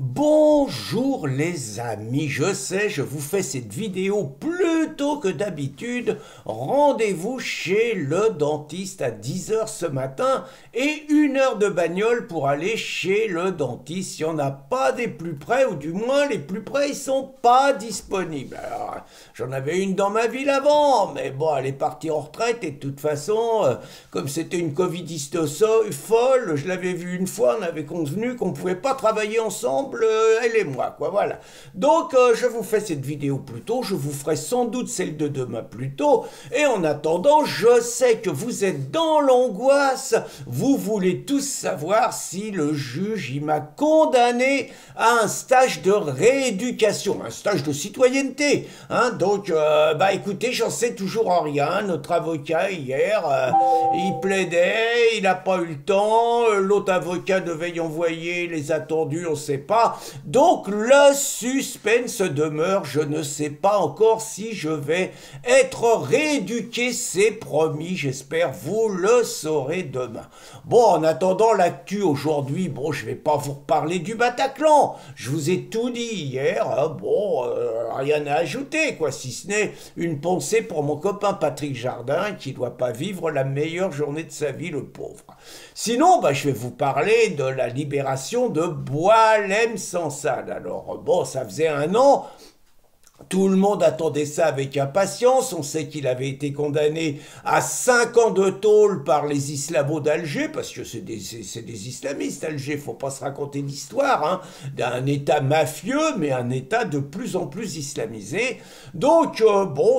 Bonjour les amis, je sais, je vous fais cette vidéo plus tôt que d'habitude. Rendez-vous chez le dentiste à 10 heures ce matin et 1 heure de bagnole pour aller chez le dentiste. Il n'y en a pas des plus près, ou du moins les plus près, ils sont pas disponibles. Alors, j'en avais une dans ma ville avant, mais bon, elle est partie en retraite et de toute façon, comme c'était une covidiste folle, je l'avais vue une fois, on avait convenu qu'on ne pouvait pas travailler ensemble, elle et moi, quoi, voilà. Donc, je vous fais cette vidéo plus tôt, je vous ferai sans doute celle de demain plus tôt, et en attendant, je sais que vous êtes dans l'angoisse, vous voulez tous savoir si le juge, il m'a condamné à un stage de rééducation, un stage de citoyenneté, hein, donc, écoutez, j'en sais toujours en rien, notre avocat hier, il plaidait, il n'a pas eu le temps, l'autre avocat devait y envoyer les attendus, on ne sait pas. Donc le suspense demeure, je ne sais pas encore si je vais être rééduqué, c'est promis, j'espère vous le saurez demain. Bon, en attendant l'actu aujourd'hui, bon, je vais pas vous reparler du Bataclan, je vous ai tout dit hier, hein, rien à ajouter, quoi, si ce n'est une pensée pour mon copain Patrick Jardin, qui doit pas vivre la meilleure journée de sa vie, le pauvre. Sinon, je vais vous parler de la libération de Boualem-Sansal. Alors, bon, ça faisait 1 an. Tout le monde attendait ça avec impatience. On sait qu'il avait été condamné à 5 ans de tôle par les islamos d'Alger, parce que c'est des islamistes, Alger, faut pas se raconter l'histoire, hein, d'un État mafieux, mais un État de plus en plus islamisé. Donc,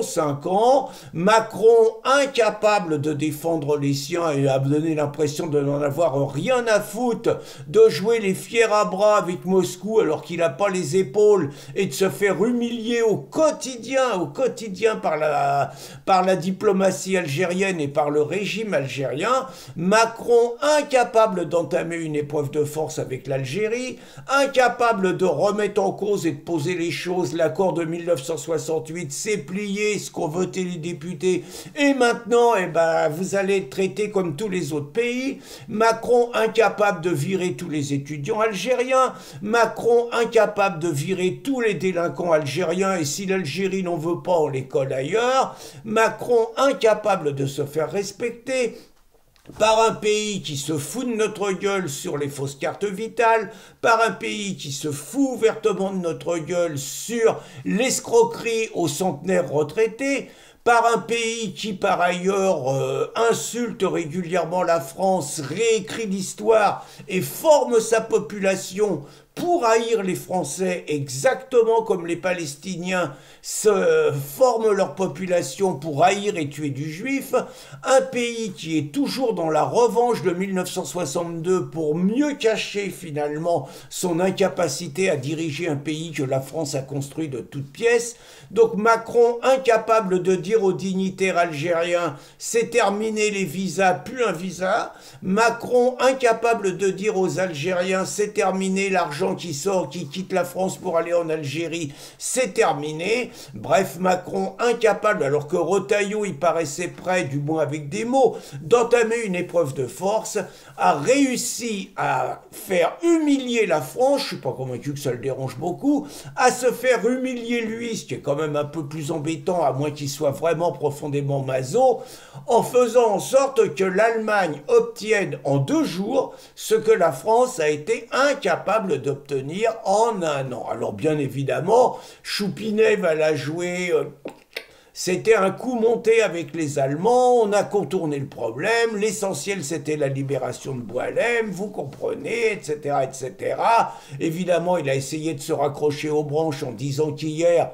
5 ans, Macron incapable de défendre les siens et a donné l'impression de n'en avoir rien à foutre, de jouer les fiers à bras avec Moscou alors qu'il n'a pas les épaules et de se faire humilier au quotidien par la diplomatie algérienne et par le régime algérien, Macron incapable d'entamer une épreuve de force avec l'Algérie, incapable de remettre en cause et de poser les choses, l'accord de 1968 s'est plié, ce qu'ont voté les députés, et maintenant, vous allez être traité comme tous les autres pays, Macron incapable de virer tous les étudiants algériens, Macron incapable de virer tous les délinquants algériens, et si l'Algérie n'en veut pas, on les colle ailleurs. Macron incapable de se faire respecter par un pays qui se fout de notre gueule sur les fausses cartes vitales, par un pays qui se fout ouvertement de notre gueule sur l'escroquerie aux centenaires retraités, par un pays qui, par ailleurs, insulte régulièrement la France, réécrit l'histoire et forme sa population pour haïr les Français, exactement comme les Palestiniens se forment leur population pour haïr et tuer du juif, un pays qui est toujours dans la revanche de 1962 pour mieux cacher finalement son incapacité à diriger un pays que la France a construit de toutes pièces. Donc Macron incapable de dire aux dignitaires algériens c'est terminé les visas, plus un visa. Macron incapable de dire aux Algériens c'est terminé l'argent qui sort, qui quitte la France pour aller en Algérie, c'est terminé. Bref, Macron incapable, alors que Retailleau, il paraissait prêt, du moins avec des mots, d'entamer une épreuve de force, a réussi à faire humilier la France, je suis pas convaincu que ça le dérange beaucoup, à se faire humilier lui, ce qui est quand même un peu plus embêtant, à moins qu'il soit vraiment profondément maso, en faisant en sorte que l'Allemagne obtienne en 2 jours ce que la France a été incapable d'obtenir en 1 an. Alors bien évidemment, Choupinet va la jouer... C'était un coup monté avec les Allemands, on a contourné le problème, l'essentiel c'était la libération de Boualem, vous comprenez, etc., etc. Évidemment, il a essayé de se raccrocher aux branches en disant qu'hier,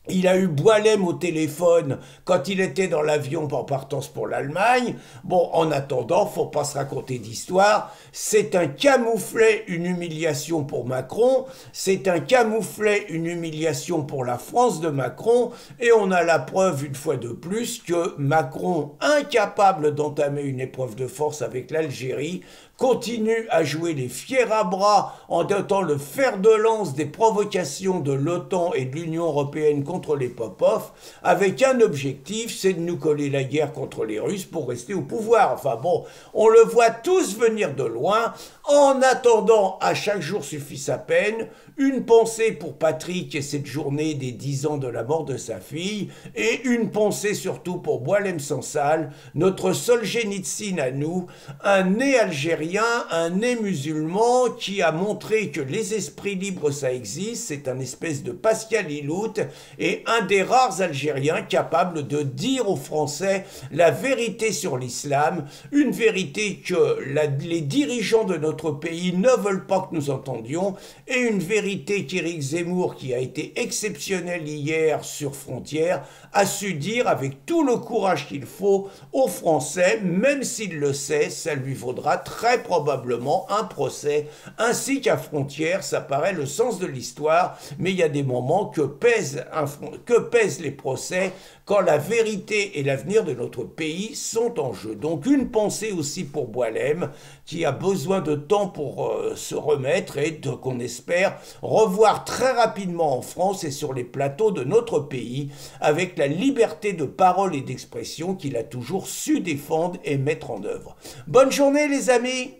il a eu Boualem au téléphone quand il était dans l'avion en partance pour l'Allemagne. Bon, en attendant, faut pas se raconter d'histoire. C'est un camouflet, une humiliation pour Macron. C'est un camouflet, une humiliation pour la France de Macron. Et on a la preuve, une fois de plus, que Macron, incapable d'entamer une épreuve de force avec l'Algérie, continue à jouer les fiers à bras en étant le fer de lance des provocations de l'OTAN et de l'Union européenne contre les Popov, avec un objectif, c'est de nous coller la guerre contre les Russes pour rester au pouvoir. Enfin bon, on le voit tous venir de loin. En attendant, à chaque jour suffit sa peine. Une pensée pour Patrick et cette journée des 10 ans de la mort de sa fille, et une pensée surtout pour Boualem Sansal, notre Solzhenitsyn à nous, un né algérien, un né musulman qui a montré que les esprits libres ça existe, c'est un espèce de Pascal Ilout, et un des rares Algériens capables de dire aux Français la vérité sur l'islam, une vérité que les dirigeants de notre pays ne veulent pas que nous entendions, et une vérité qu'Éric Zemmour, qui a été exceptionnel hier sur Frontières, a su dire avec tout le courage qu'il faut aux Français, même s'il le sait, ça lui vaudra très probablement un procès, ainsi qu'à Frontières, ça paraît le sens de l'histoire, mais il y a des moments que pèsent les procès quand la vérité et l'avenir de notre pays sont en jeu. Donc une pensée aussi pour Boualem, qui a besoin de temps pour se remettre et qu'on espère revoir très rapidement en France et sur les plateaux de notre pays, avec la liberté de parole et d'expression qu'il a toujours su défendre et mettre en œuvre. Bonne journée les amis!